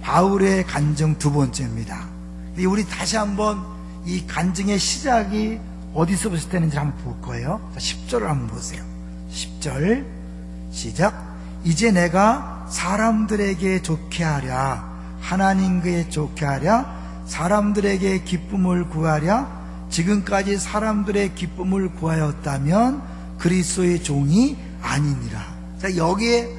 바울의 간증 두 번째입니다. 우리 다시 한번 이 간증의 시작이 어디서부터 되는지 한번 볼 거예요. 10절을 한번 보세요. 10절 시작. 이제 내가 사람들에게 좋게 하랴, 하나님께 좋게 하랴, 사람들에게 기쁨을 구하랴, 지금까지 사람들의 기쁨을 구하였다면 그리스도의 종이 아니니라. 자, 여기에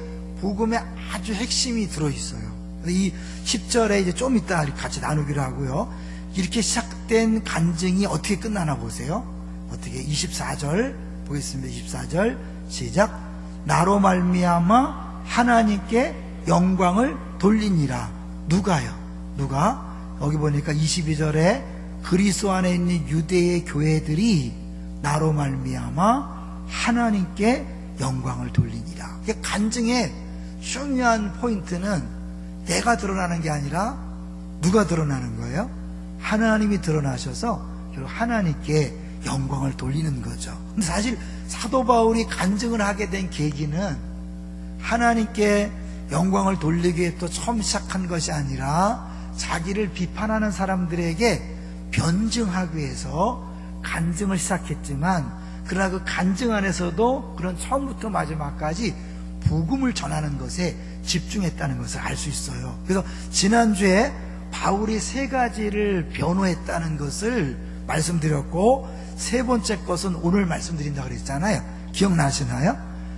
복음의 아주 핵심이 들어있어요. 이 10절에 이제 좀 이따 같이 나누기로 하고요. 이렇게 시작된 간증이 어떻게 끝나나 보세요. 어떻게 24절 보겠습니다. 24절 시작. 나로 말미암아 하나님께 영광을 돌리니라. 누가요? 누가? 여기 보니까 22절에 그리스도 안에 있는 유대의 교회들이 나로 말미암아 하나님께 영광을 돌리니라. 간증의 중요한 포인트는 내가 드러나는 게 아니라 누가 드러나는 거예요? 하나님이 드러나셔서 하나님께 영광을 돌리는 거죠. 근데 사실 사도 바울이 간증을 하게 된 계기는 하나님께 영광을 돌리기 위해 또 처음 시작한 것이 아니라 자기를 비판하는 사람들에게 변증하기 위해서 간증을 시작했지만, 그러나 그 간증 안에서도 그런 처음부터 마지막까지 복음을 전하는 것에 집중했다는 것을 알 수 있어요. 그래서 지난주에 바울이 세 가지를 변호했다는 것을 말씀드렸고, 세 번째 것은 오늘 말씀드린다고 그랬잖아요. 기억나시나요?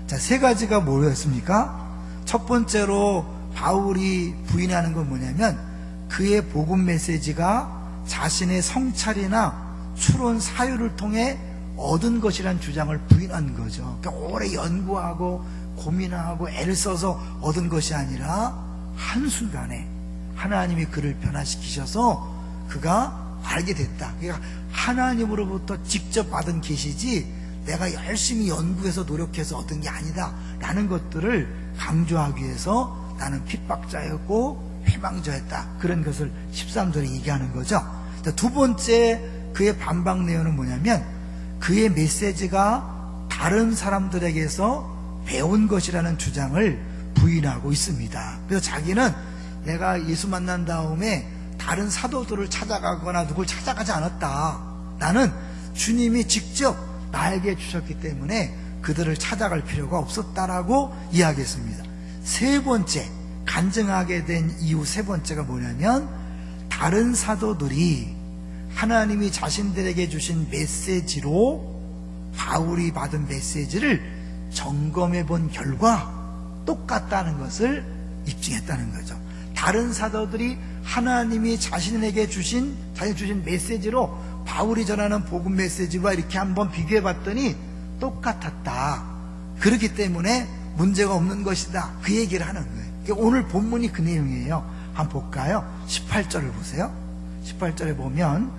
자, 세 가지가 뭐였습니까? 첫 번째로 바울이 부인하는 건 뭐냐면, 그의 복음 메시지가 자신의 성찰이나 추론 사유를 통해 얻은 것이란 주장을 부인한 거죠. 그러니까 오래 연구하고 고민하고 애를 써서 얻은 것이 아니라 한순간에 하나님이 그를 변화시키셔서 그가 알게 됐다. 그러니까 하나님으로부터 직접 받은 계시지 내가 열심히 연구해서 노력해서 얻은 게 아니다 라는 것들을 강조하기 위해서 나는 핍박자였고 회방자였다, 그런 것을 13절에 얘기하는 거죠. 두 번째 그의 반박 내용은 뭐냐면, 그의 메시지가 다른 사람들에게서 배운 것이라는 주장을 부인하고 있습니다. 그래서 자기는 내가 예수 만난 다음에 다른 사도들을 찾아가거나 누굴 찾아가지 않았다. 나는 주님이 직접 나에게 주셨기 때문에 그들을 찾아갈 필요가 없었다라고 이야기했습니다. 세 번째, 간증하게 된 이유 세 번째가 뭐냐면, 다른 사도들이 하나님이 자신들에게 주신 메시지로 바울이 받은 메시지를 점검해 본 결과 똑같다는 것을 입증했다는 거죠. 다른 사도들이 하나님이 자신에게 주신 메시지로 바울이 전하는 복음 메시지와 이렇게 한번 비교해 봤더니 똑같았다. 그렇기 때문에 문제가 없는 것이다, 그 얘기를 하는 거예요. 오늘 본문이 그 내용이에요. 한번 볼까요? 18절을 보세요. 18절에 보면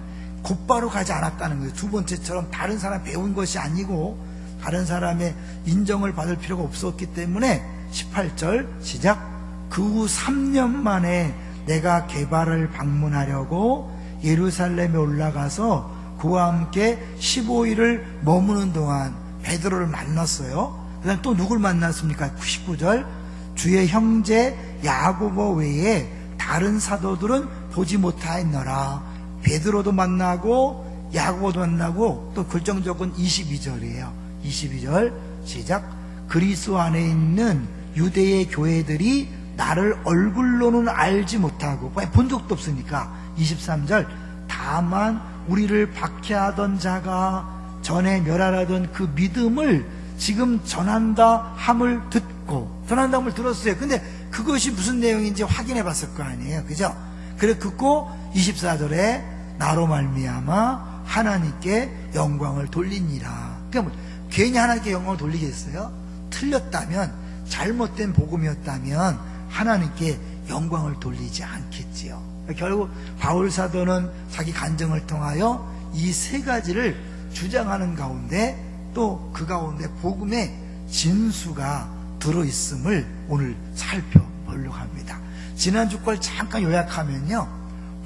곧바로 가지 않았다는 거예요. 두 번째처럼 다른 사람 배운 것이 아니고 다른 사람의 인정을 받을 필요가 없었기 때문에 18절 시작. 그 후 3년 만에 내가 게바를 방문하려고 예루살렘에 올라가서 그와 함께 15일을 머무는 동안 베드로를 만났어요. 그 다음 또 누굴 만났습니까? 19절 주의 형제 야고보 외에 다른 사도들은 보지 못하였노라. 베드로도 만나고 야고보도 만나고, 또 결정적인 22절이에요. 22절 시작. 그리스도 안에 있는 유대의 교회들이 나를 얼굴로는 알지 못하고, 본 적도 없으니까 23절 다만 우리를 박해하던 자가 전에 멸하라던 그 믿음을 지금 전한다 함을 듣고, 전한다 함을 들었어요. 근데 그것이 무슨 내용인지 확인해 봤을 거 아니에요, 그죠? 그래 듣고 24절에 나로 말미암아 하나님께 영광을 돌리니라. 그러니까 괜히 하나님께 영광을 돌리겠어요? 틀렸다면, 잘못된 복음이었다면 하나님께 영광을 돌리지 않겠지요. 결국 바울 사도는 자기 간증을 통하여 이 세 가지를 주장하는 가운데 또 그 가운데 복음의 진수가 들어있음을 오늘 살펴보려고 합니다. 지난주 걸 잠깐 요약하면요,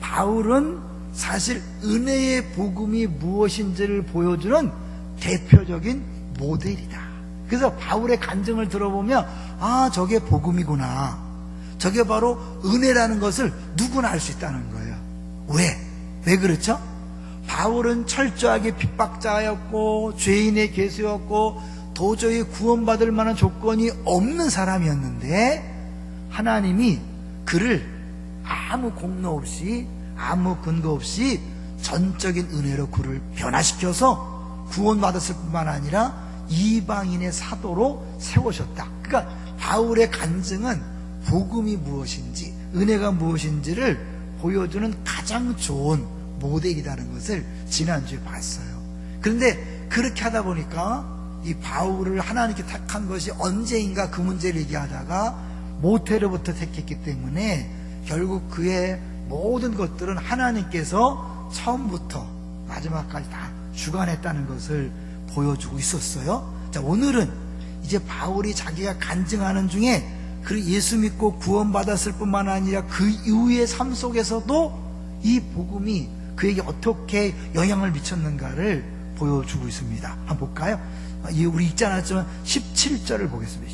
바울은 사실 은혜의 복음이 무엇인지를 보여주는 대표적인 모델이다. 그래서 바울의 간증을 들어보면 아, 저게 복음이구나, 저게 바로 은혜라는 것을 누구나 알 수 있다는 거예요. 왜 그렇죠? 바울은 철저하게 핍박자였고 죄인의 괴수였고 도저히 구원받을 만한 조건이 없는 사람이었는데 하나님이 그를 아무 공로 없이 아무 근거 없이 전적인 은혜로 그를 변화시켜서 구원받았을 뿐만 아니라 이방인의 사도로 세우셨다. 그러니까 바울의 간증은 복음이 무엇인지 은혜가 무엇인지를 보여주는 가장 좋은 모델이라는 것을 지난주에 봤어요. 그런데 그렇게 하다 보니까 이 바울을 하나님께 택한 것이 언제인가 그 문제를 얘기하다가 모태로부터 택했기 때문에 결국 그의 모든 것들은 하나님께서 처음부터 마지막까지 다 주관했다는 것을 보여주고 있었어요. 자, 오늘은 이제 바울이 자기가 간증하는 중에 그 예수 믿고 구원받았을 뿐만 아니라 그 이후의 삶 속에서도 이 복음이 그에게 어떻게 영향을 미쳤는가를 보여주고 있습니다. 한번 볼까요? 우리 읽지 않았지만 17절을 보겠습니다.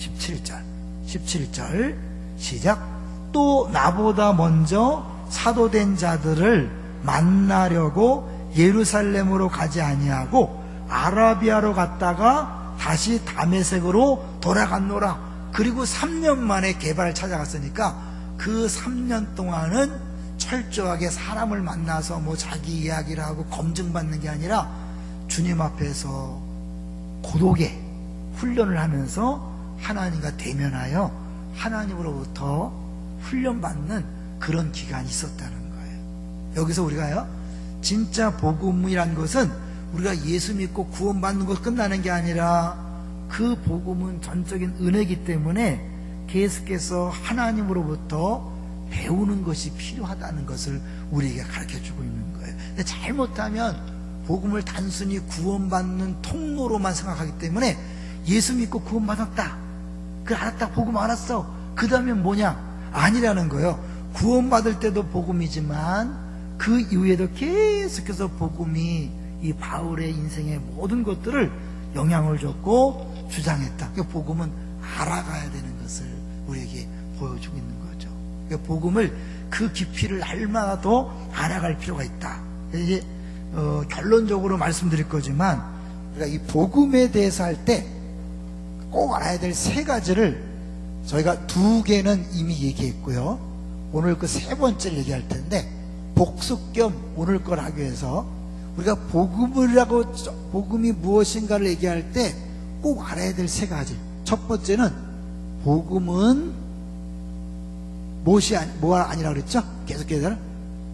17절 시작. 또 나보다 먼저 사도된 자들을 만나려고 예루살렘으로 가지 아니하고 아라비아로 갔다가 다시 다메섹으로 돌아갔노라. 그리고 3년 만에 개발을 찾아갔으니까 그 3년 동안은 철저하게 사람을 만나서 뭐 자기 이야기를 하고 검증받는 게 아니라 주님 앞에서 고독의 훈련을 하면서 하나님과 대면하여 하나님으로부터 훈련받는 그런 기간이 있었다는 거예요. 여기서 우리가요, 진짜 복음이란 것은 우리가 예수 믿고 구원받는 것 끝나는 게 아니라 그 복음은 전적인 은혜이기 때문에 계속해서 하나님으로부터 배우는 것이 필요하다는 것을 우리에게 가르쳐주고 있는 거예요. 근데 잘못하면 복음을 단순히 구원받는 통로로만 생각하기 때문에 예수 믿고 구원받았다, 그래 알았다, 복음 알았어, 그 다음에 뭐냐? 아니라는 거예요. 구원받을 때도 복음이지만 그 이후에도 계속해서 복음이 이 바울의 인생의 모든 것들을 영향을 줬고 주장했다. 그러니까 복음은 알아가야 되는 것을 우리에게 보여주고 있는 거죠. 그러니까 복음을 그 깊이를 날마다 더 알아갈 필요가 있다. 이제 결론적으로 말씀드릴 거지만 우리가 이 복음에 대해서 할 때 꼭 알아야 될 세 가지를 저희가 두 개는 이미 얘기했고요. 오늘 그 세 번째를 얘기할 텐데 복습 겸 오늘 걸 하기 위해서 우리가 복음이 무엇인가를 얘기할 때 꼭 알아야 될 세 가지. 첫 번째는 복음은 뭐가 아니라 그랬죠? 계속해서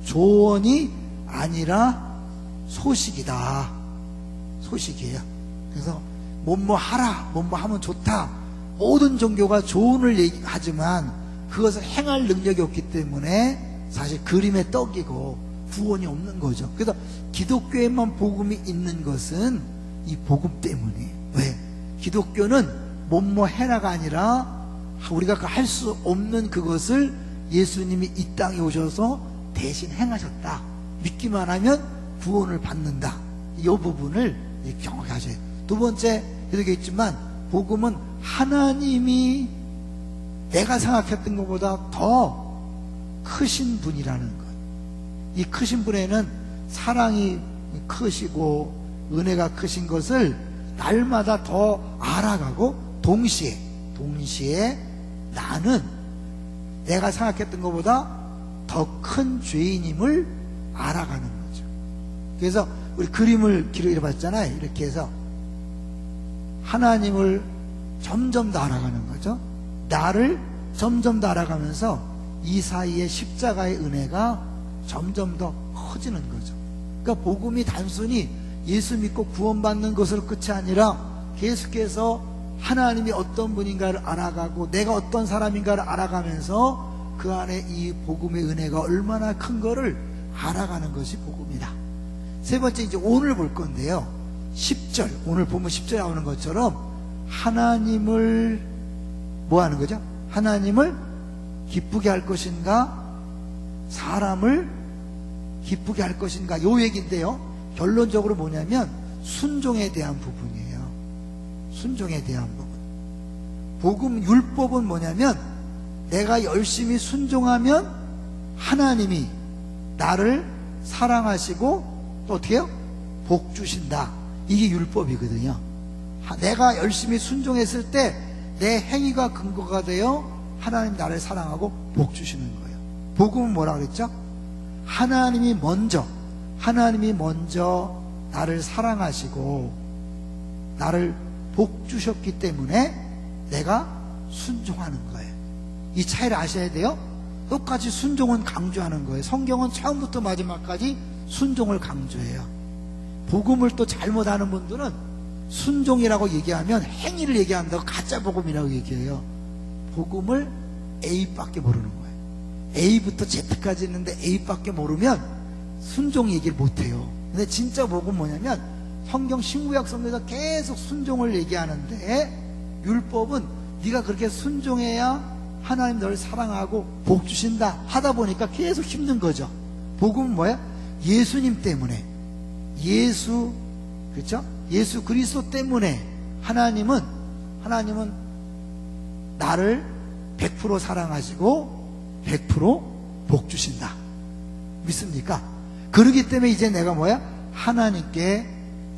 조언이 아니라 소식이다. 소식이에요. 그래서 뭐뭐 하라, 뭐뭐 하면 좋다. 모든 종교가 조언을 하지만 그것을 행할 능력이 없기 때문에 사실 그림의 떡이고 구원이 없는 거죠. 그래서 기독교에만 복음이 있는 것은 이 복음 때문이에요. 왜? 기독교는 뭐뭐 해라가 아니라 우리가 할 수 없는 그것을 예수님이 이 땅에 오셔서 대신 행하셨다. 믿기만 하면 구원을 받는다. 이 부분을 경험하게 하셔야 돼요. 두 번째, 이렇게 있지만 복음은 하나님이 내가 생각했던 것보다 더 크신 분이라는 것. 이 크신 분에는 사랑이 크시고 은혜가 크신 것을 날마다 더 알아가고 동시에 나는 내가 생각했던 것보다 더 큰 죄인임을 알아가는 거죠. 그래서 우리 그림을 기록해 봤잖아요. 이렇게 해서 하나님을 점점 더 알아가는 거죠. 나를 점점 더 알아가면서 이 사이에 십자가의 은혜가 점점 더 커지는 거죠. 그러니까 복음이 단순히 예수 믿고 구원받는 것으로 끝이 아니라 계속해서 하나님이 어떤 분인가를 알아가고 내가 어떤 사람인가를 알아가면서 그 안에 이 복음의 은혜가 얼마나 큰 거를 알아가는 것이 복음이다. 세 번째, 이제 오늘 볼 건데요. 10절, 오늘 보면 10절에 나오는 것처럼 하나님을 뭐 하는 거죠? 하나님을 기쁘게 할 것인가, 사람을 기쁘게 할 것인가, 요 얘기인데요. 결론적으로 뭐냐면 순종에 대한 부분이에요. 순종에 대한 부분. 복음 율법은 뭐냐면 내가 열심히 순종하면 하나님이 나를 사랑하시고 또 어떻게 해요? 복 주신다. 이게 율법이거든요. 내가 열심히 순종했을 때 내 행위가 근거가 되어 하나님 나를 사랑하고 복 주시는 거예요. 복음은 뭐라 그랬죠? 하나님이 먼저 나를 사랑하시고 나를 복 주셨기 때문에 내가 순종하는 거예요. 이 차이를 아셔야 돼요. 똑같이 순종은 강조하는 거예요. 성경은 처음부터 마지막까지 순종을 강조해요. 복음을 또 잘못하는 분들은 순종이라고 얘기하면 행위를 얘기한다고 가짜 복음이라고 얘기해요. 복음을 A밖에 모르는 거예요. A부터 Z까지 있는데 A밖에 모르면 순종 얘기를 못해요. 근데 진짜 복음은 뭐냐면 성경 신구약 성경에서 계속 순종을 얘기하는데 율법은 네가 그렇게 순종해야 하나님 너를 사랑하고 복 주신다 하다 보니까 계속 힘든 거죠. 복음은 뭐야? 예수님 때문에, 그렇죠? 예수 그리스도 때문에 하나님은 나를 100% 사랑하시고 100% 복 주신다. 믿습니까? 그러기 때문에 이제 내가 뭐야? 하나님께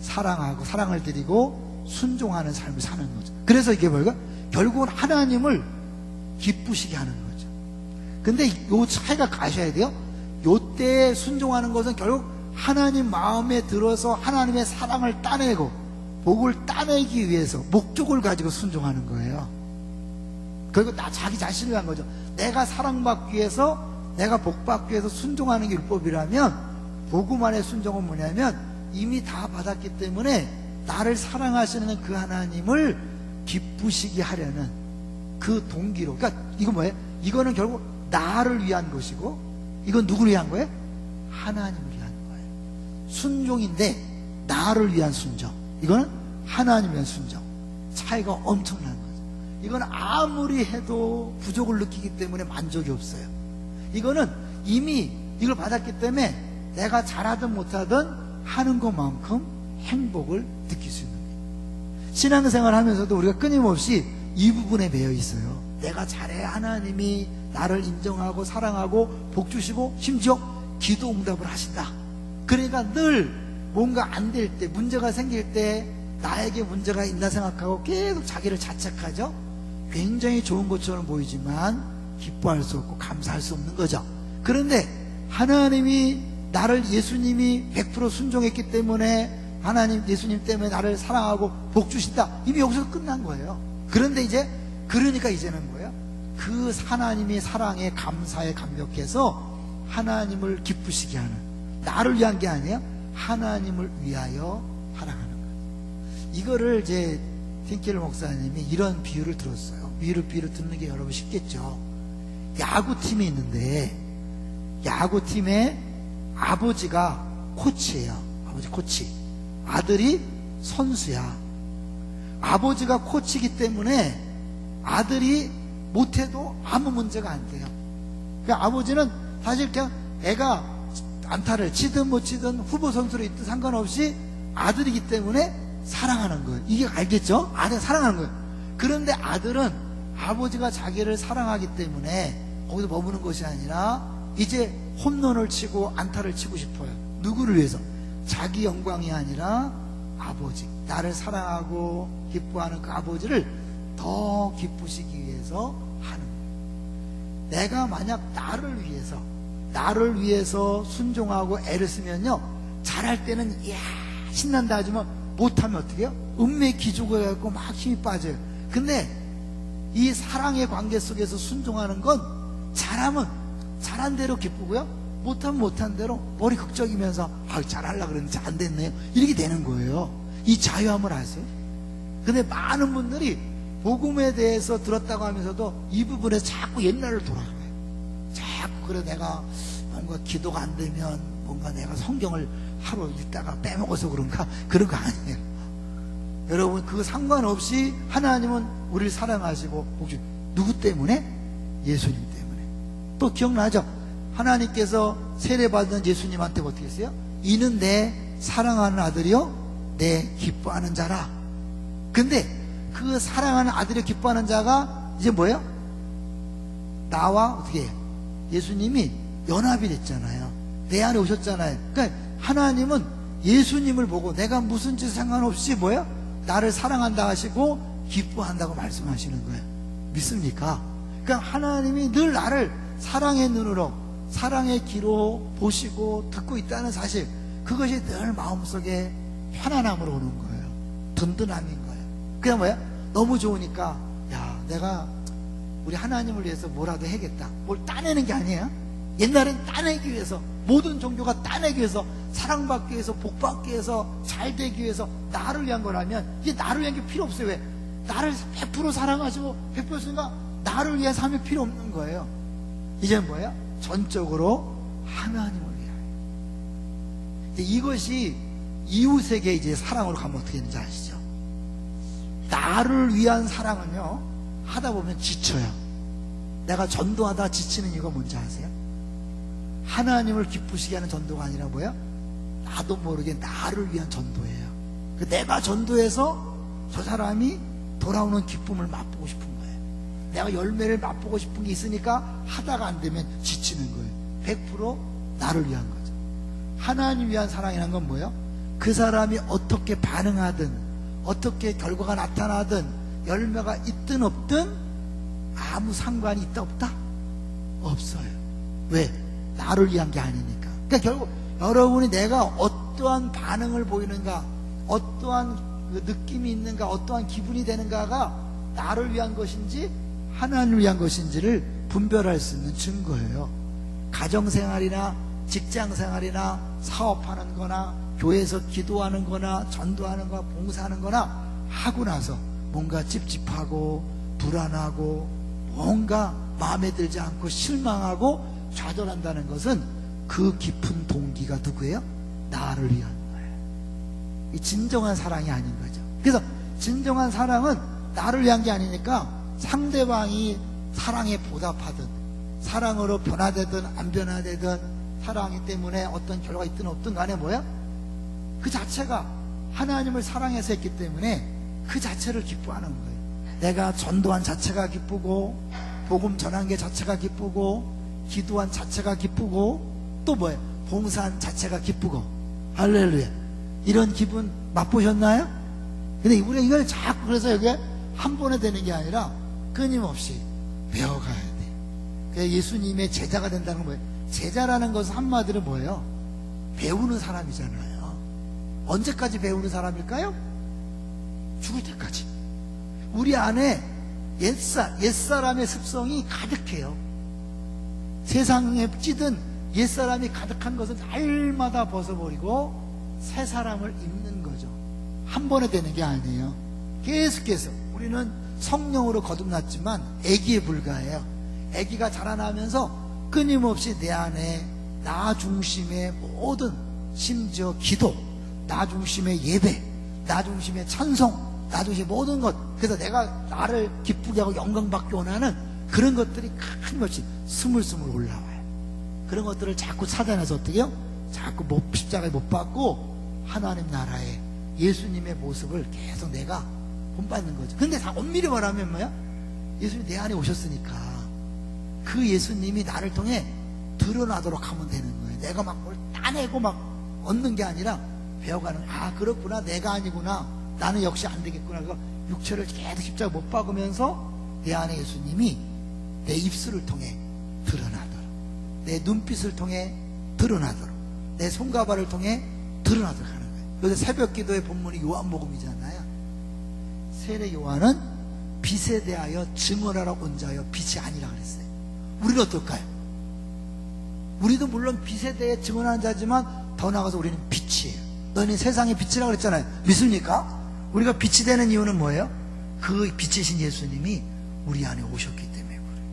사랑하고 사랑을 드리고 순종하는 삶을 사는 거죠. 그래서 이게 뭐야? 결국은 하나님을 기쁘시게 하는 거죠. 근데 요 차이가 가셔야 돼요. 요때 순종하는 것은 결국 하나님 마음에 들어서 하나님의 사랑을 따내고 복을 따내기 위해서 목적을 가지고 순종하는 거예요. 그리고 자기 자신을 위한 거죠. 내가 사랑받기 위해서, 내가 복받기 위해서 순종하는 게 율법이라면 복음 안의 순종은 뭐냐면 이미 다 받았기 때문에 나를 사랑하시는 그 하나님을 기쁘시게 하려는 그 동기로. 그러니까 이거 뭐예요? 이거는 결국 나를 위한 것이고 이건 누구를 위한 거예요? 하나님을 위한 거예요. 순종인데 나를 위한 순종, 이거는 하나님을 위한 순종. 차이가 엄청난 거죠. 이건 아무리 해도 부족을 느끼기 때문에 만족이 없어요. 이거는 이미 이걸 받았기 때문에 내가 잘하든 못하든 하는 것만큼 행복을 느낄 수 있는 거예요. 신앙생활 하면서도 우리가 끊임없이 이 부분에 매여 있어요. 내가 잘해야 하나님이 나를 인정하고 사랑하고 복 주시고 심지어 기도 응답을 하신다. 그러니까 늘 뭔가 안 될 때, 문제가 생길 때 나에게 문제가 있나 생각하고 계속 자기를 자책하죠. 굉장히 좋은 것처럼 보이지만 기뻐할 수 없고 감사할 수 없는 거죠. 그런데 하나님이 나를, 예수님이 100% 순종했기 때문에 하나님, 예수님 때문에 나를 사랑하고 복 주신다. 이미 여기서 끝난 거예요. 그런데 이제 그러니까 이제는 뭐예요? 그 하나님의 사랑에 감사에 감격해서 하나님을 기쁘시게 하는, 나를 위한 게 아니에요. 하나님을 위하여 사랑하는 거예요. 이거를 이제 틴켈 목사님이 이런 비유를 들었어요. 비유를 듣는 게 여러분 쉽겠죠. 야구팀이 있는데 야구팀의 아버지가 코치예요. 아버지 코치. 아들이 선수야. 아버지가 코치이기 때문에 아들이 못해도 아무 문제가 안 돼요. 그러니까 아버지는 사실 그냥 애가 안타를 치든 못 치든 후보 선수로 있든 상관없이 아들이기 때문에 사랑하는 거예요. 이게 알겠죠? 아들 사랑하는 거예요. 그런데 아들은 아버지가 자기를 사랑하기 때문에 거기서 머무는 것이 아니라 이제 홈런을 치고 안타를 치고 싶어요. 누구를 위해서? 자기 영광이 아니라 아버지, 나를 사랑하고 기뻐하는 그 아버지를 더 기쁘시기 위해서 하는 거예요. 내가 만약 나를 위해서 순종하고 애를 쓰면요, 잘할 때는 이야 신난다 하지만 못하면 어떻게 해요? 음메 기죽어 갖고 막 힘이 빠져요. 근데 이 사랑의 관계 속에서 순종하는 건 잘하면 잘한 대로 기쁘고요, 못하면 못한 대로 머리 극적이면서 잘하려고 그랬는데 안 됐네요, 이렇게 되는 거예요. 이 자유함을 아세요? 근데 많은 분들이 복음에 대해서 들었다고 하면서도 이 부분에 자꾸 옛날을 돌아가요. 자꾸 그래 내가 뭔가 기도가 안 되면 뭔가 내가 성경을 하루 읽다가 빼먹어서 그런가? 그런 거 아니에요. 여러분, 그거 상관없이 하나님은 우리를 사랑하시고 혹시 누구 때문에? 예수님 때문에. 또 기억나죠? 하나님께서 세례받은 예수님한테 어떻게 했어요? 이는 내 사랑하는 아들이요 내 기뻐하는 자라. 근데 그 사랑하는 아들이 기뻐하는 자가 이제 뭐예요? 나와 어떻게 예수님이 연합이 됐잖아요. 내 안에 오셨잖아요. 그러니까 하나님은 예수님을 보고 내가 무슨 짓 상관없이 뭐야? 나를 사랑한다 하시고 기뻐한다고 말씀하시는 거예요. 믿습니까? 그러니까 하나님이 늘 나를 사랑의 눈으로, 사랑의 귀로 보시고 듣고 있다는 사실, 그것이 늘 마음속에 편안함으로 오는 거예요. 든든함인 거예요. 그냥 뭐야? 너무 좋으니까 야, 내가 우리 하나님을 위해서 뭐라도 해야겠다. 뭘 따내는 게 아니에요. 옛날엔 따내기 위해서, 모든 종교가 따내기 위해서, 사랑받기 위해서, 복받기 위해서, 잘되기 위해서, 나를 위한 거라면 이제 나를 위한 게 필요 없어요. 왜? 나를 100% 사랑하시고 100% 쓰니까 나를 위해 삶이 필요 없는 거예요. 이제는 뭐예요? 전적으로 하나님을 위하여. 이것이 이웃에게 이제 사랑으로 가면 어떻게 되는지 아시죠? 나를 위한 사랑은요, 하다 보면 지쳐요. 내가 전도하다 지치는 이유가 뭔지 아세요? 하나님을 기쁘시게 하는 전도가 아니라 뭐예요? 나도 모르게 나를 위한 전도예요. 내가 전도해서 저 사람이 돌아오는 기쁨을 맛보고 싶은 거예요. 내가 열매를 맛보고 싶은 게 있으니까 하다가 안 되면 지치는 거예요. 100% 나를 위한 거죠. 하나님 위한 사랑이라는 건 뭐예요? 그 사람이 어떻게 반응하든, 어떻게 결과가 나타나든, 열매가 있든 없든 아무 상관이 있다 없다? 없어요. 왜? 나를 위한 게 아니니까. 그러니까 결국 여러분이 내가 어떠한 반응을 보이는가, 어떠한 그 느낌이 있는가, 어떠한 기분이 되는가가 나를 위한 것인지 하나님을 위한 것인지를 분별할 수 있는 증거예요. 가정생활이나 직장생활이나 사업하는 거나 교회에서 기도하는 거나 전도하는 거나 봉사하는 거나 하고 나서 뭔가 찝찝하고 불안하고 뭔가 마음에 들지 않고 실망하고 좌절한다는 것은 그 깊은 동기가 누구예요? 나를 위한 거예요. 이 진정한 사랑이 아닌 거죠. 그래서 진정한 사랑은 나를 위한 게 아니니까 상대방이 사랑에 보답하든, 사랑으로 변화되든 안 변화되든, 사랑이 때문에 어떤 결과가 있든 없든 간에 뭐야? 그 자체가 하나님을 사랑해서 했기 때문에 그 자체를 기뻐하는 거예요. 내가 전도한 자체가 기쁘고, 복음 전한 게 자체가 기쁘고, 기도한 자체가 기쁘고, 또 뭐예요? 봉사한 자체가 기쁘고. 할렐루야. 이런 기분 맛보셨나요? 근데 우리가 이걸 자꾸, 그래서 여기에 한 번에 되는 게 아니라 끊임없이 배워가야 돼. 그래서 예수님의 제자가 된다는 건 뭐예요? 제자라는 것은 한마디로 뭐예요? 배우는 사람이잖아요. 언제까지 배우는 사람일까요? 죽을 때까지. 우리 안에 옛사람의 습성이 가득해요. 세상에 찌든 옛사람이 가득한 것은 날마다 벗어버리고 새 사람을 입는 거죠. 한 번에 되는 게 아니에요. 계속해서 우리는 성령으로 거듭났지만 아기에 불과해요. 아기가 자라나면서 끊임없이 내 안에 나 중심의 모든, 심지어 기도, 나 중심의 예배, 나 중심의 찬송, 나 중심의 모든 것, 그래서 내가 나를 기쁘게 하고 영광받기 원하는 그런 것들이 끊임없이 스물스물 올라와요. 그런 것들을 자꾸 찾아내서 어떻게 해요? 자꾸 십자가에 못 박고 하나님 나라의 예수님의 모습을 계속 내가 본받는 거죠. 근데 다 엄밀히 말하면 뭐야? 예수님이 내 안에 오셨으니까 그 예수님이 나를 통해 드러나도록 하면 되는 거예요. 내가 막 뭘 따내고 막 얻는 게 아니라 배워가는, 아 그렇구나, 내가 아니구나, 나는 역시 안 되겠구나. 그래서 육체를 계속 십자가 못 박으면서 내 안에 예수님이 내 입술을 통해 드러나도록, 내 눈빛을 통해 드러나도록, 내 손과 발을 통해 드러나도록 하는 거예요. 요새 새벽 기도의 본문이 요한복음이잖아요. 세례 요한은 빛에 대하여 증언하러 온 자여 빛이 아니라 그랬어요. 우리는 어떨까요? 우리도 물론 빛에 대해 증언하는 자지만 더 나아가서 우리는 빛이에요. 너희는 세상의 빛이라고 그랬잖아요. 믿습니까? 우리가 빛이 되는 이유는 뭐예요? 그 빛이신 예수님이 우리 안에 오셨기 때문에 그래요.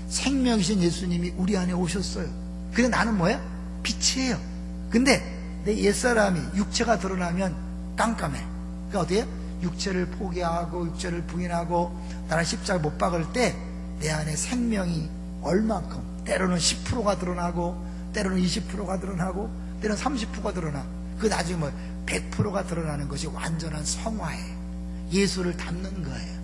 생명이신 예수님이 우리 안에 오셨어요. 그래서 나는 뭐예요? 빛이에요. 근데 내 옛사람이 육체가 드러나면 깜깜해. 그러니까 어디에요? 육체를 포기하고 육체를 부인하고 나를 십자가 못 박을 때 내 안에 생명이 얼만큼, 때로는 10%가 드러나고 때로는 20%가 드러나고 때로는 30%가 드러나. 그 나중에 뭐 100%가 드러나는 것이 완전한 성화예요. 예수를 닮는 거예요.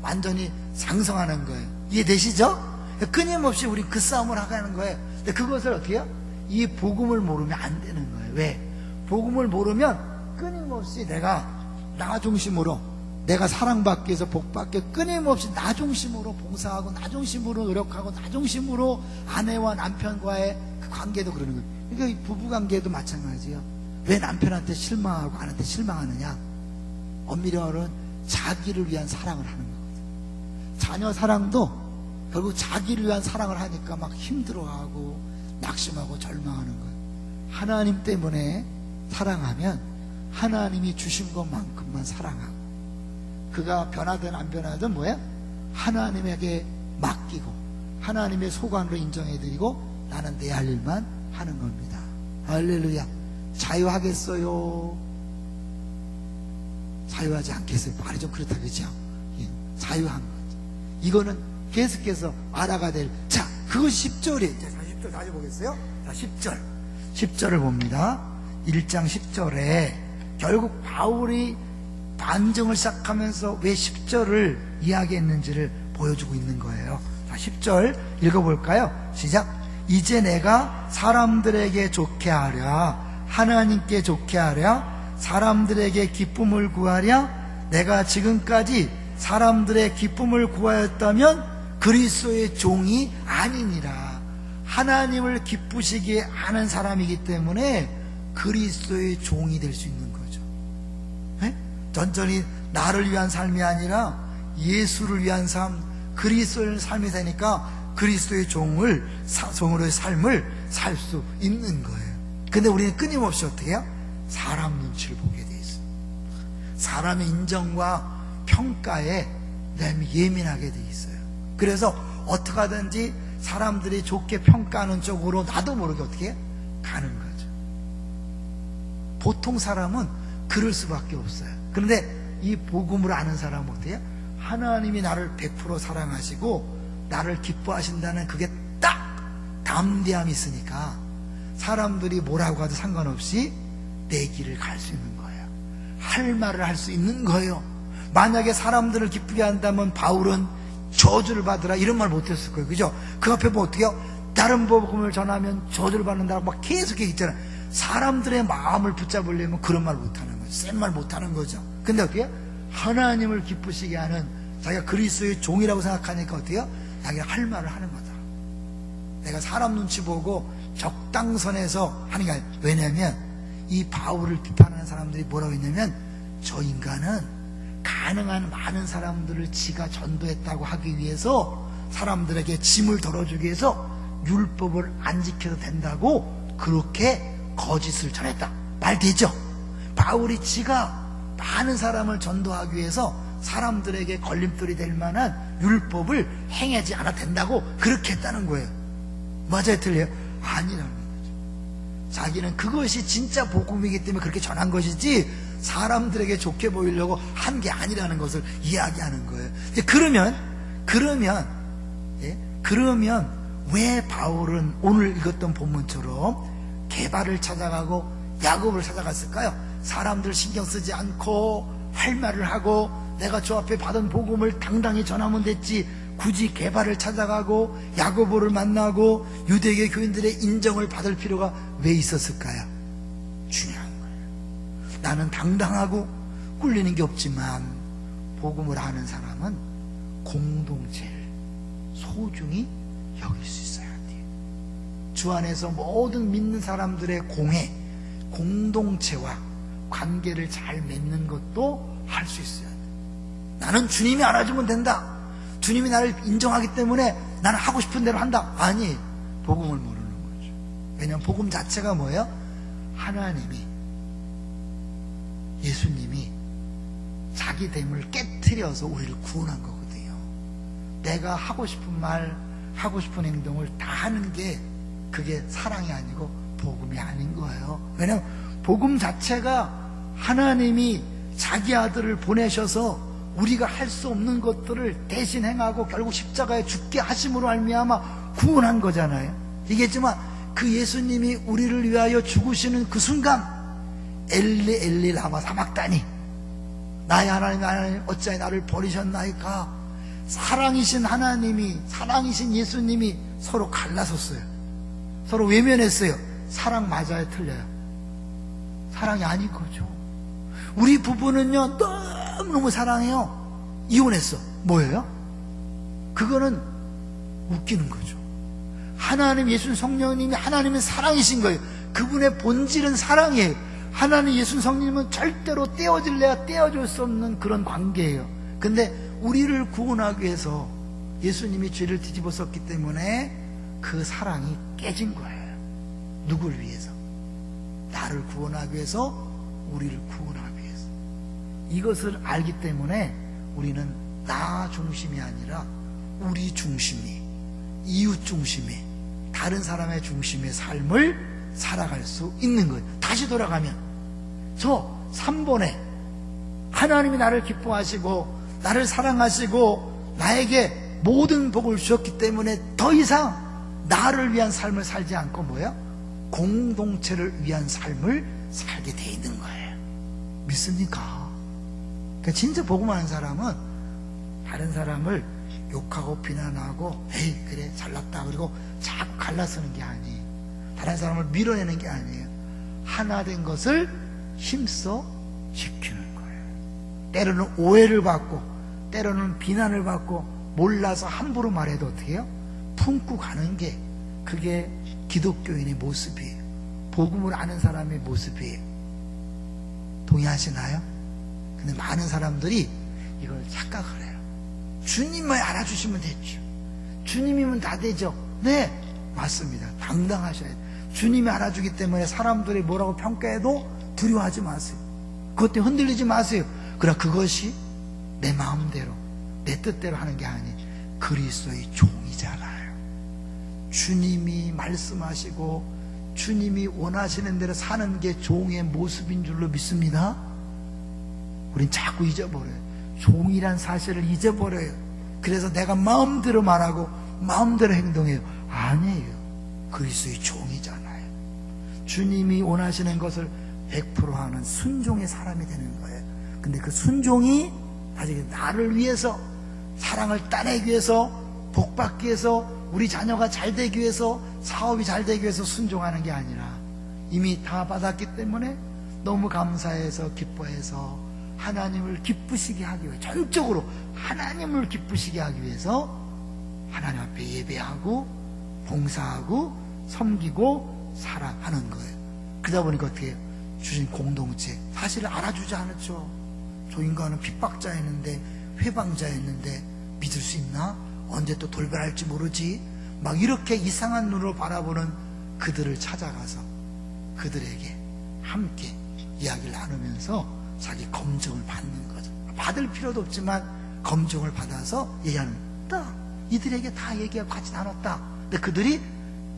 완전히 장성하는 거예요. 이해되시죠? 끊임없이 우리 그 싸움을 하는 거예요. 근데 그것을 어떻게 해요? 이 복음을 모르면 안 되는 거예요. 왜? 복음을 모르면 끊임없이 내가 나 중심으로, 내가 사랑받기 위해서 복받기 위해서 끊임없이 나 중심으로 봉사하고, 나 중심으로 노력하고, 나 중심으로 아내와 남편과의 그 관계도 그러는 거예요. 그러니까 부부관계도 마찬가지예요. 왜 남편한테 실망하고 아내한테 실망하느냐? 엄밀히 말하면 자기를 위한 사랑을 하는 거거든요. 자녀 사랑도 결국 자기를 위한 사랑을 하니까 막 힘들어하고 낙심하고 절망하는 거예요. 하나님 때문에 사랑하면 하나님이 주신 것만큼만 사랑하고, 그가 변하든 안 변하든 뭐야? 하나님에게 맡기고 하나님의 소관으로 인정해드리고 나는 내 할 일만 하는 겁니다. 할렐루야. 자유하겠어요? 자유하지 않겠어요? 말이 좀 그렇다, 그죠? 예, 자유한 거죠. 이거는 계속해서 알아가야 될. 자, 그것이 10절이에요. 자, 10절 다시 보겠어요? 자, 10절. 10절을 봅니다. 1장 10절에 결국 바울이 반증을 시작하면서 왜 10절을 이야기했는지를 보여주고 있는 거예요. 자, 10절 읽어볼까요? 시작. 이제 내가 사람들에게 좋게 하랴, 하나님께 좋게 하랴, 사람들에게 기쁨을 구하랴. 내가 지금까지 사람들의 기쁨을 구하였다면 그리스도의 종이 아니니라. 하나님을 기쁘시게 하는 사람이기 때문에 그리스도의 종이 될 수 있는 거죠. 네? 전전히 나를 위한 삶이 아니라 예수를 위한 삶, 그리스도의 삶이 되니까 그리스도의 종으로의 삶을 살 수 있는 거예요. 근데 우리는 끊임없이 어떻게 해요? 사람 눈치를 보게 돼 있어요. 사람의 인정과 평가에 예민하게 돼 있어요. 그래서 어떻게 하든지 사람들이 좋게 평가하는 쪽으로 나도 모르게 어떻게 해요? 가는 거죠. 보통 사람은 그럴 수밖에 없어요. 그런데 이 복음을 아는 사람은 어떻게 해요? 하나님이 나를 100% 사랑하시고 나를 기뻐하신다는 그게 딱 담대함이 있으니까 사람들이 뭐라고 하도 상관없이 내 길을 갈 수 있는 거예요. 할 말을 할 수 있는 거예요. 만약에 사람들을 기쁘게 한다면 바울은 저주를 받으라 이런 말 못했을 거예요. 그죠? 그 앞에 뭐 어떻게 해요? 다른 복음을 전하면 저주를 받는다고 막 계속 얘기했잖아요. 사람들의 마음을 붙잡으려면 그런 말 못하는 거죠. 센 말 못하는 거죠. 근데 어떻게 해요? 하나님을 기쁘시게 하는, 자기가 그리스도의 종이라고 생각하니까 어떻게 해요? 자기가 할 말을 하는 거다. 내가 사람 눈치 보고 적당선에서 하는 게 아니라, 왜냐면 이 바울을 비판하는 사람들이 뭐라고 했냐면 저 인간은 가능한 많은 사람들을 지가 전도했다고 하기 위해서 사람들에게 짐을 덜어주기 위해서 율법을 안 지켜도 된다고 그렇게 거짓을 전했다. 말 되죠? 바울이 지가 많은 사람을 전도하기 위해서 사람들에게 걸림돌이 될 만한 율법을 행하지 않아도 된다고 그렇게 했다는 거예요. 맞아요? 틀려요? 아니라는 거죠. 자기는 그것이 진짜 복음이기 때문에 그렇게 전한 것이지 사람들에게 좋게 보이려고 한 게 아니라는 것을 이야기하는 거예요. 그러면 왜 바울은 오늘 읽었던 본문처럼 게바를 찾아가고 야곱을 찾아갔을까요? 사람들 신경 쓰지 않고 할 말을 하고 내가 저 앞에 받은 복음을 당당히 전하면 됐지, 굳이 게바를 찾아가고 야고보를 만나고 유대계 교인들의 인정을 받을 필요가 왜 있었을까요? 중요한 거예요. 나는 당당하고 꿀리는 게 없지만 복음을 아는 사람은 공동체를 소중히 여길 수 있어야 돼요. 주 안에서 모든 믿는 사람들의 공동체와 관계를 잘 맺는 것도 할 수 있어야 돼요. 나는 주님이 알아주면 된다, 주님이 나를 인정하기 때문에 나는 하고 싶은 대로 한다. 아니, 복음을 모르는 거죠. 왜냐하면 복음 자체가 뭐예요? 하나님이, 예수님이 자기 됨을 깨트려서 우리를 구원한 거거든요. 내가 하고 싶은 말, 하고 싶은 행동을 다 하는 게 그게 사랑이 아니고 복음이 아닌 거예요. 왜냐하면 복음 자체가 하나님이 자기 아들을 보내셔서 우리가 할 수 없는 것들을 대신 행하고 결국 십자가에 죽게 하심으로 말미암아 구원한 거잖아요. 얘기했지만 그 예수님이 우리를 위하여 죽으시는 그 순간 엘리 엘리 라마 사막다니, 나의 하나님 하나님 어찌하여 나를 버리셨나이까, 사랑이신 하나님이, 사랑이신 예수님이 서로 갈라섰어요. 서로 외면했어요. 사랑 맞아요, 틀려요? 사랑이 아닌 거죠. 우리 부부는요, 너무너무 사랑해요. 이혼했어. 뭐예요? 그거는 웃기는 거죠. 하나님, 예수 성령님이 하나님은 사랑이신 거예요. 그분의 본질은 사랑이에요. 하나님, 예수 성령님은 절대로 떼어질래야 떼어줄 수 없는 그런 관계예요. 근데 우리를 구원하기 위해서 예수님이 죄를 뒤집어 썼기 때문에 그 사랑이 깨진 거예요. 누구를 위해서? 나를 구원하기 위해서, 우리를 구원하기 위해서. 이것을 알기 때문에 우리는 나 중심이 아니라 우리 중심이, 이웃 중심이, 다른 사람의 중심의 삶을 살아갈 수 있는 거예요. 다시 돌아가면 저 3번에 하나님이 나를 기뻐하시고 나를 사랑하시고 나에게 모든 복을 주셨기 때문에 더 이상 나를 위한 삶을 살지 않고 뭐예요? 공동체를 위한 삶을 살게 돼 있는 거예요. 믿습니까? 그러니까 진짜 복음하는 사람은 다른 사람을 욕하고 비난하고 에이 그래 잘났다 그리고 자꾸 갈라서는 게 아니에요. 다른 사람을 밀어내는 게 아니에요. 하나 된 것을 힘써 지키는 거예요. 때로는 오해를 받고 때로는 비난을 받고 몰라서 함부로 말해도 어떻게 해요? 품고 가는 게 그게 기독교인의 모습이에요. 복음을 아는 사람의 모습이에요. 동의하시나요? 근데 많은 사람들이 이걸 착각을 해요. 주님만 알아주시면 됐죠. 주님이면 다 되죠. 네, 맞습니다. 당당하셔야 돼요. 주님이 알아주기 때문에 사람들이 뭐라고 평가해도 두려워하지 마세요. 그것 때문에 흔들리지 마세요. 그러나 그것이 내 마음대로 내 뜻대로 하는 게 아니 그리스도의 종이잖아요. 주님이 말씀하시고 주님이 원하시는 대로 사는 게 종의 모습인 줄로 믿습니다. 우린 자꾸 잊어버려요. 종이란 사실을 잊어버려요. 그래서 내가 마음대로 말하고 마음대로 행동해요. 아니에요. 그리스도의 종이잖아요. 주님이 원하시는 것을 100% 하는 순종의 사람이 되는 거예요. 근데 그 순종이 아직 나를 위해서, 사랑을 따내기 위해서, 복받기 위해서, 우리 자녀가 잘 되기 위해서, 사업이 잘 되기 위해서 순종하는 게 아니라 이미 다 받았기 때문에 너무 감사해서 기뻐해서 하나님을 기쁘시게 하기 위해, 전적으로 하나님을 기쁘시게 하기 위해서 하나님 앞에 예배하고 봉사하고 섬기고 살아가는 거예요. 그러다 보니까 어떻게 해요? 주신 공동체 사실을 알아주지 않았죠. 저 인간은 핍박자였는데 회방자였는데 믿을 수 있나? 언제 또 돌변할지 모르지. 막 이렇게 이상한 눈으로 바라보는 그들을 찾아가서 그들에게 함께 이야기를 나누면서 자기 검증을 받는 거죠. 받을 필요도 없지만 검증을 받아서 얘기하는, 이들에게 다 얘기하고 같이 나눴다. 근데 그들이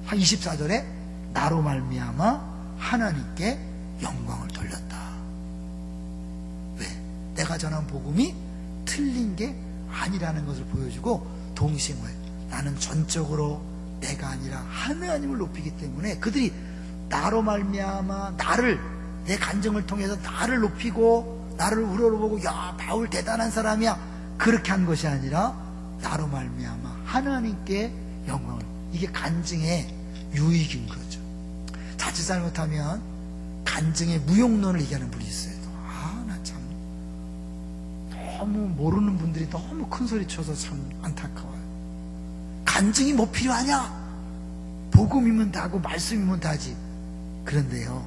한 24절에 나로 말미암아 하나님께 영광을 돌렸다. 왜? 내가 전한 복음이 틀린 게 아니라는 것을 보여주고 동시에 뭐예요? 나는 전적으로 내가 아니라 하나님을 높이기 때문에 그들이 나로 말미암아 나를, 내 간증을 통해서 나를 높이고 나를 우러러보고 야 바울 대단한 사람이야 그렇게 한 것이 아니라 나로 말미암아 하나님께 영광을, 이게 간증의 유익인 거죠. 자칫 잘못하면 간증의 무용론을 얘기하는 분이 있어요. 나 참 너무 모르는 분들이 너무 큰 소리 쳐서 참 안타까워요. 간증이 뭐 필요하냐? 복음이면 다고 말씀이면 다지. 그런데요,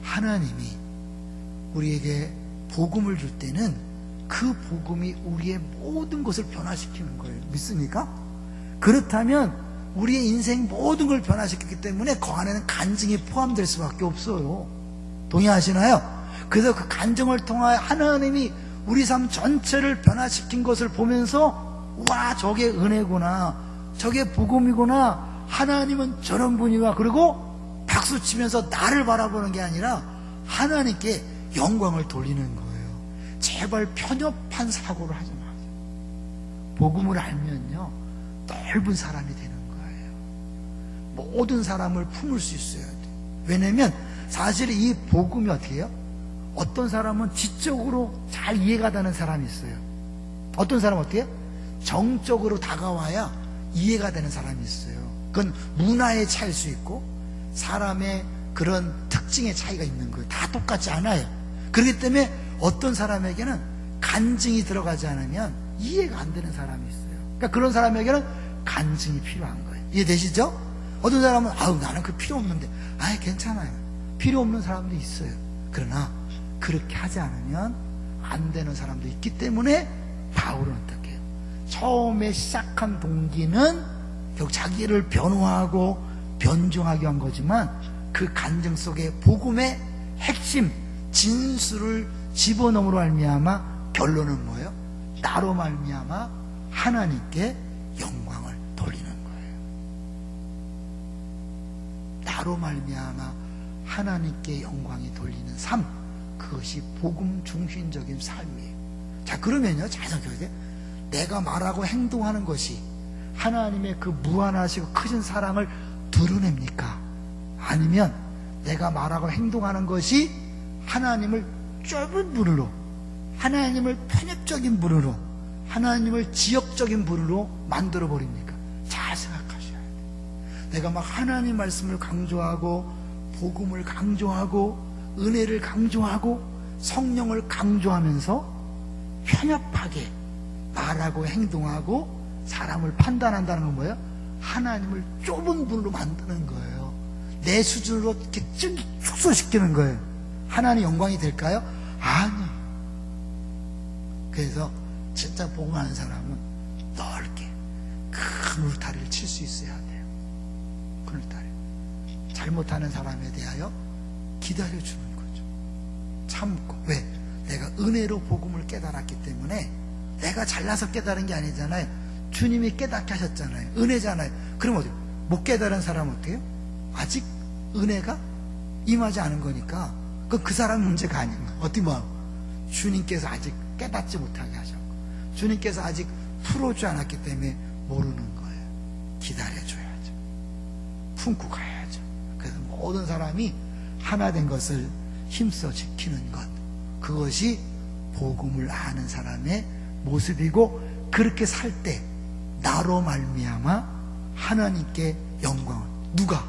하나님이 우리에게 복음을 줄 때는 그 복음이 우리의 모든 것을 변화시키는 거예요. 믿습니까? 그렇다면 우리의 인생 모든 걸 변화시켰기 때문에 그 안에는 간증이 포함될 수밖에 없어요. 동의하시나요? 그래서 그 간증을 통하여 하나님이 우리 삶 전체를 변화시킨 것을 보면서 와, 저게 은혜구나, 저게 복음이구나, 하나님은 저런 분이구나, 그리고 박수치면서 나를 바라보는 게 아니라 하나님께 영광을 돌리는 거예요. 제발 편협한 사고를 하지 마세요. 복음을 알면요 넓은 사람이 되는 거예요. 모든 사람을 품을 수 있어야 돼요. 왜냐면 사실 이 복음이 어떻게 해요? 어떤 사람은 지적으로 잘 이해가 되는 사람이 있어요. 어떤 사람은 어떻게 해요? 정적으로 다가와야 이해가 되는 사람이 있어요. 그건 문화의 차이일 수 있고 사람의 그런 특징의 차이가 있는 거예요. 다 똑같지 않아요. 그렇기 때문에 어떤 사람에게는 간증이 들어가지 않으면 이해가 안 되는 사람이 있어요. 그러니까 그런 사람에게는 간증이 필요한 거예요. 이해되시죠? 어떤 사람은 아우 나는 그 필요 없는데 아이 괜찮아요. 필요 없는 사람도 있어요. 그러나 그렇게 하지 않으면 안 되는 사람도 있기 때문에 바울은 어떻게 해요? 처음에 시작한 동기는 결국 자기를 변호하고 변종하기 위한 거지만 그 간증 속에 복음의 핵심 진수를 집어넣음으로 말미암아 결론은 뭐예요? 나로 말미암아 하나님께 영광을 돌리는 거예요. 나로 말미암아 하나님께 영광이 돌리는 삶, 그것이 복음 중심적인 삶이에요. 자, 그러면요, 잘 생각해야 돼. 내가 말하고 행동하는 것이 하나님의 그 무한하시고 크신 사랑을 드러냅니까? 아니면 내가 말하고 행동하는 것이 하나님을 좁은 분으로, 하나님을 편협적인 분으로, 하나님을 지역적인 분으로 만들어 버립니까? 잘 생각하셔야 돼요. 내가 막 하나님 말씀을 강조하고 복음을 강조하고 은혜를 강조하고 성령을 강조하면서 편협하게 말하고 행동하고 사람을 판단한다는 건 뭐예요? 하나님을 좁은 분으로 만드는 거예요. 내 수준으로 이렇게 축소시키는 거예요. 하나님 영광이 될까요? 아니요. 그래서 진짜 복음하는 사람은 넓게 큰 울타리를 칠 수 있어야 돼요. 큰 울타리. 잘못하는 사람에 대하여 기다려주는 거죠. 참고. 왜? 내가 은혜로 복음을 깨달았기 때문에 내가 잘나서 깨달은 게 아니잖아요. 주님이 깨닫게 하셨잖아요. 은혜잖아요. 그럼 어디? 못 깨달은 사람은 어떻게 해요? 아직 은혜가 임하지 않은 거니까 그 사람 문제가 아닌 거예요. 어떻게 보면 주님께서 아직 깨닫지 못하게 하셨고 주님께서 아직 풀어주지 않았기 때문에 모르는 거예요. 기다려줘야죠. 품고 가야죠. 그래서 모든 사람이 하나 된 것을 힘써 지키는 것, 그것이 복음을 아는 사람의 모습이고, 그렇게 살 때 나로 말미암아 하나님께 영광을, 누가?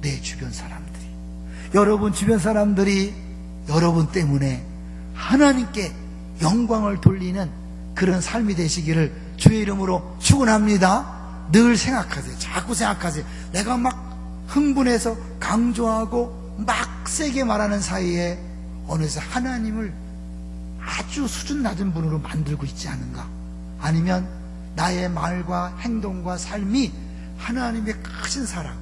내 주변 사람들이, 여러분 주변 사람들이 여러분 때문에 하나님께 영광을 돌리는 그런 삶이 되시기를 주의 이름으로 축원합니다. 늘 생각하세요. 자꾸 생각하세요. 내가 막 흥분해서 강조하고 막 세게 말하는 사이에 어느새 하나님을 아주 수준 낮은 분으로 만들고 있지 않은가? 아니면 나의 말과 행동과 삶이 하나님의 크신 사랑,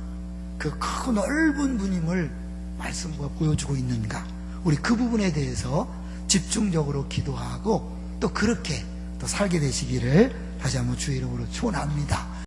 그 크고 넓은 분임을 말씀과 보여주고 있는가? 우리 그 부분에 대해서 집중적으로 기도하고 또 그렇게 또 살게 되시기를 다시 한번 주의 이름으로 축원합니다.